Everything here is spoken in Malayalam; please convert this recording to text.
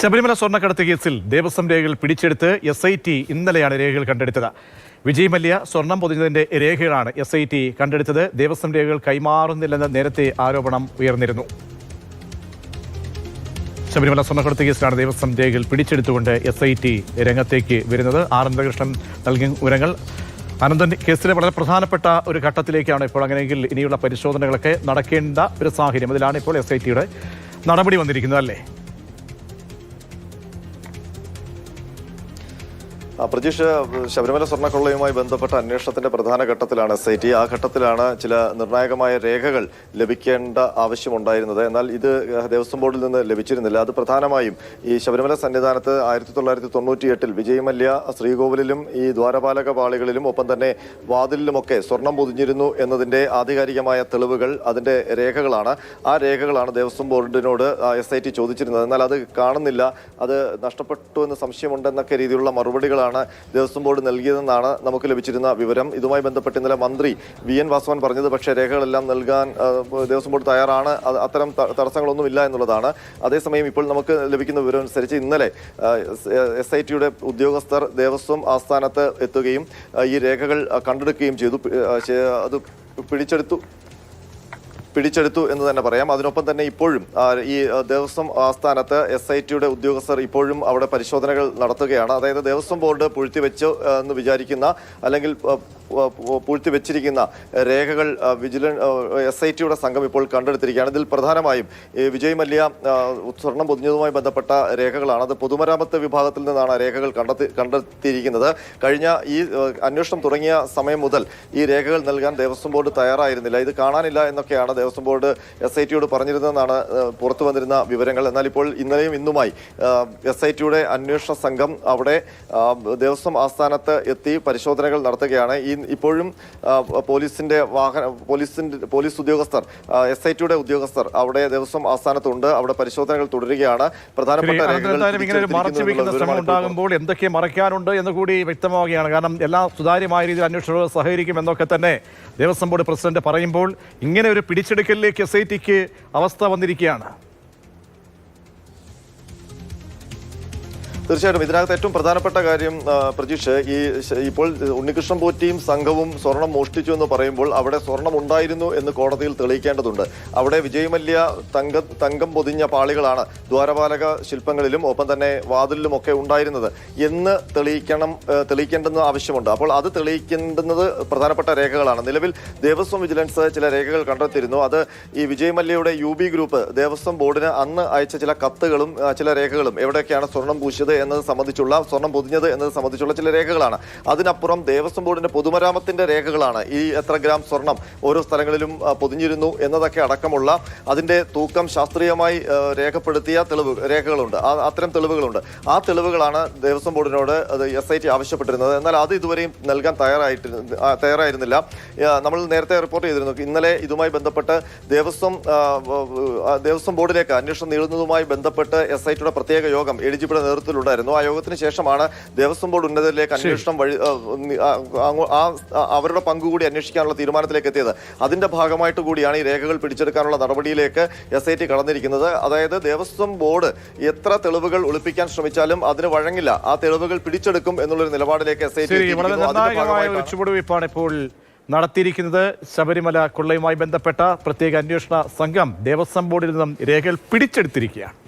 ശബരിമല സ്വർണ്ണക്കടത്ത് കേസിൽ ദേവസ്വം രേഖകൾ പിടിച്ചെടുത്ത് SIT ഇന്നലെയാണ് രേഖകൾ കണ്ടെടുത്തത്. വിജയ് മല്യ സ്വർണം പൊതിഞ്ഞതിന്റെ രേഖകളാണ് SIT കണ്ടെടുത്തത്. ദേവസ്വം രേഖകൾ കൈമാറുന്നില്ലെന്ന് നേരത്തെ ആരോപണം ഉയർന്നിരുന്നു. ശബരിമല സ്വർണ്ണക്കടത്ത് കേസിലാണ് ദേവസ്വം രേഖകൾ പിടിച്ചെടുത്തുകൊണ്ട് SIT രംഗത്തേക്ക് വരുന്നത്. ആനന്ദകൃഷ്ണൻ നൽകിയ വിവരങ്ങൾ. അനന്തൻ, കേസിലെ വളരെ പ്രധാനപ്പെട്ട ഒരു ഘട്ടത്തിലേക്കാണ് ഇപ്പോൾ. അങ്ങനെയെങ്കിൽ ഇനിയുള്ള പരിശോധനകളൊക്കെ നടക്കേണ്ട ഒരു സാഹചര്യം, അതിലാണ് ഇപ്പോൾ SITയുടെ നടപടി വന്നിരിക്കുന്നത്, അല്ലേ? പ്രജീഷ്, ശബരിമല സ്വർണ്ണക്കൊള്ളയുമായി ബന്ധപ്പെട്ട അന്വേഷണത്തിന്റെ പ്രധാന ഘട്ടത്തിലാണ് SIT. ആ ഘട്ടത്തിലാണ് ചില നിർണായകമായ രേഖകൾ ലഭിക്കേണ്ട ആവശ്യമുണ്ടായിരുന്നത്. എന്നാൽ ഇത് ദേവസ്വം ബോർഡിൽ നിന്ന് ലഭിച്ചിരുന്നില്ല. അത് പ്രധാനമായും ഈ ശബരിമല സന്നിധാനത്ത് 1998 വിജയ് മല്യ ശ്രീകോവിലിലും ഈ ദ്വാരപാലക പാളികളിലും ഒപ്പം തന്നെ വാതിലിലുമൊക്കെ സ്വർണം പൊതിഞ്ഞിരുന്നു എന്നതിന്റെ ആധികാരികമായ തെളിവുകൾ, അതിന്റെ രേഖകളാണ്. ആ രേഖകളാണ് ദേവസ്വം ബോർഡിനോട് SIT ചോദിച്ചിരുന്നത്. എന്നാൽ അത് കാണുന്നില്ല, അത് നഷ്ടപ്പെട്ടു എന്ന് സംശയമുണ്ടെന്നൊക്കെ രീതിയിലുള്ള മറുപടികളാണ് ദേവസ്വം ബോർഡ് നൽകിയതെന്നാണ് നമുക്ക് ലഭിച്ചിരുന്ന വിവരം. ഇതുമായി ബന്ധപ്പെട്ട് ഇന്നലെ മന്ത്രി VN വാസവൻ പറഞ്ഞത് പക്ഷേ രേഖകളെല്ലാം നൽകാൻ ദേവസ്വം ബോർഡ് തയ്യാറാണ്, അത്തരം തടസ്സങ്ങളൊന്നുമില്ല എന്നുള്ളതാണ്. അതേസമയം ഇപ്പോൾ നമുക്ക് ലഭിക്കുന്ന വിവരം അനുസരിച്ച് ഇന്നലെ SITയുടെ ഉദ്യോഗസ്ഥർ ദേവസ്വം ആസ്ഥാനത്ത് എത്തുകയും ഈ രേഖകൾ കണ്ടെടുക്കുകയും ചെയ്തു. അത് പിടിച്ചെടുത്തു എന്ന് തന്നെ പറയാം. അതിനൊപ്പം തന്നെ ഇപ്പോഴും ഈ ദേവസ്വം ആസ്ഥാനത്ത് SITയുടെ ഉദ്യോഗസ്ഥർ ഇപ്പോഴും അവിടെ പരിശോധനകൾ നടത്തുകയാണ്. അതായത് ദേവസ്വം ബോർഡ് പൂഴ്ത്തിവെച്ചു എന്ന് വിചാരിക്കുന്ന അല്ലെങ്കിൽ പൂഴ്ത്തിവെച്ചിരിക്കുന്ന രേഖകൾ SITയുടെ സംഘം ഇപ്പോൾ കണ്ടെടുത്തിരിക്കുകയാണ്. ഇതിൽ പ്രധാനമായും വിജയ് മല്യ സ്വർണം പൊതിഞ്ഞതുമായി ബന്ധപ്പെട്ട രേഖകളാണ്. അത് പൊതുമരാമത്ത് വിഭാഗത്തിൽ നിന്നാണ് രേഖകൾ കണ്ടെത്തിയിരിക്കുന്നത്. കഴിഞ്ഞ ഈ അന്വേഷണം തുടങ്ങിയ സമയം മുതൽ ഈ രേഖകൾ നൽകാൻ ദേവസ്വം ബോർഡ് തയ്യാറായിരുന്നില്ല. ഇത് കാണാനില്ല എന്നൊക്കെയാണ് ദേവസ്വം ബോർഡ് SITയോട് പറഞ്ഞിരുന്നതെന്നാണ് പുറത്തു വന്നിരുന്ന വിവരങ്ങൾ. എന്നാൽ ഇപ്പോൾ ഇന്നലെയും ഇന്നുമായി SITയുടെ അന്വേഷണ സംഘം അവിടെ ദേവസ്വം ആസ്ഥാനത്ത് എത്തി പരിശോധനകൾ നടത്തുകയാണ്. ഇപ്പോഴും പോലീസ് ഉദ്യോഗസ്ഥർ, SITയുടെ ഉദ്യോഗസ്ഥർ അവിടെ ദേവസ്വം ആസ്ഥാനത്തുണ്ട്. അവിടെ പരിശോധനകൾ തുടരുകയാണ്. പ്രധാനപ്പെട്ട ശ്രമം ഉണ്ടാകുമ്പോൾ എന്തൊക്കെ മറയ്ക്കാനുണ്ട് എന്ന് കൂടി വ്യക്തമാവുകയാണ്. കാരണം എല്ലാം സുതാര്യമായ രീതിയിൽ അന്വേഷണങ്ങൾ സഹകരിക്കും എന്നൊക്കെ തന്നെ ദേവസ്വം ബോർഡ് പ്രസിഡന്റ് പറയുമ്പോൾ ഇങ്ങനെ ഒരു പിടിച്ചെടുക്കലിലേക്ക് SITക്ക് അവസ്ഥ വന്നിരിക്കുകയാണ്. തീർച്ചയായിട്ടും ഇതിനകത്ത് ഏറ്റവും പ്രധാനപ്പെട്ട കാര്യം പ്രജീഷ്, ഇപ്പോൾ ഉണ്ണികൃഷ്ണൻ പോറ്റിയും സംഘവും സ്വർണം മോഷ്ടിച്ചു എന്ന് പറയുമ്പോൾ അവിടെ സ്വർണം ഉണ്ടായിരുന്നു എന്ന് കോടതിയിൽ തെളിയിക്കേണ്ടതുണ്ട്. അവിടെ വിജയ് മല്യ തങ്കം പൊതിഞ്ഞ പാളികളാണ് ദ്വാരപാലക ശില്പങ്ങളിലും ഒപ്പം തന്നെ വാതിലിലും ഒക്കെ ഉണ്ടായിരുന്നത് എന്ന് തെളിയിക്കേണ്ടെന്ന് ആവശ്യമുണ്ട്. അപ്പോൾ അത് തെളിയിക്കേണ്ടുന്നത് പ്രധാനപ്പെട്ട രേഖകളാണ്. നിലവിൽ ദേവസ്വം വിജിലൻസ് ചില രേഖകൾ കണ്ടെത്തിയിരുന്നു. അത് ഈ വിജയ് മല്യയുടെ UB ഗ്രൂപ്പ് ദേവസ്വം ബോർഡിന് അന്ന് അയച്ച ചില കത്തുകളും ചില രേഖകളും എവിടെയൊക്കെയാണ് സ്വർണം പൂശിയത് എന്നത് സംബന്ധിച്ചുള്ള, സ്വർണം പൊതിഞ്ഞത് എന്നത് സംബന്ധിച്ചുള്ള ചില രേഖകളാണ്. അതിനപ്പുറം ദേവസ്വം ബോർഡിന്റെ പൊതുമരാമത്തിന്റെ രേഖകളാണ്. ഈ എത്ര ഗ്രാം സ്വർണം ഓരോ സ്ഥലങ്ങളിലും പൊതിഞ്ഞിരുന്നു എന്നതൊക്കെ അടക്കമുള്ള അതിന്റെ തൂക്കം ശാസ്ത്രീയമായി രേഖപ്പെടുത്തിയ രേഖകളുണ്ട്. അത്തരം തെളിവുകളുണ്ട്. ആ തെളിവുകളാണ് ദേവസ്വം ബോർഡിനോട് SIT ആവശ്യപ്പെട്ടിരുന്നത്. എന്നാൽ അത് ഇതുവരെയും നൽകാൻ തയ്യാറായിരുന്നില്ല. നമ്മൾ നേരത്തെ റിപ്പോർട്ട് ചെയ്തിരുന്നു. ഇന്നലെ ഇതുമായി ബന്ധപ്പെട്ട് ദേവസ്വം ബോർഡിലേക്ക് അന്വേഷണം നീളുന്നതുമായി ബന്ധപ്പെട്ട് SITയുടെ പ്രത്യേക യോഗം ADGPയുടെ നേതൃത്വത്തിലുണ്ടായിരുന്നു. ആ യോഗത്തിന് ശേഷമാണ് ദേവസ്വം ബോർഡ് ഉന്നതരിലേക്ക് അന്വേഷണം അവരുടെ പങ്കുകൂടി അന്വേഷിക്കാനുള്ള തീരുമാനത്തിലേക്ക് എത്തിയത്. അതിന്റെ ഭാഗമായിട്ട് കൂടിയാണ് ഈ രേഖകൾ പിടിച്ചെടുക്കാനുള്ള നടപടിയിലേക്ക് SIT കടന്നിരിക്കുന്നത്. അതായത് ദേവസ്വം ബോർഡ് എത്ര തെളിവുകൾ ഒളിപ്പിക്കാൻ ശ്രമിച്ചാലും അതിന് വഴങ്ങില്ല, ആ തെളിവുകൾ പിടിച്ചെടുക്കും എന്നുള്ളൊരു നിലപാടിലേക്ക് SIT ചുവടുവയ്പ്പാണ് ഇപ്പോൾ നടത്തിയിരിക്കുന്നത്. ശബരിമല കൊള്ളയുമായി ബന്ധപ്പെട്ട പ്രത്യേക അന്വേഷണ സംഘം ദേവസ്വം ബോർഡിൽ നിന്നും രേഖകൾ പിടിച്ചെടുത്തിരിക്കുകയാണ്.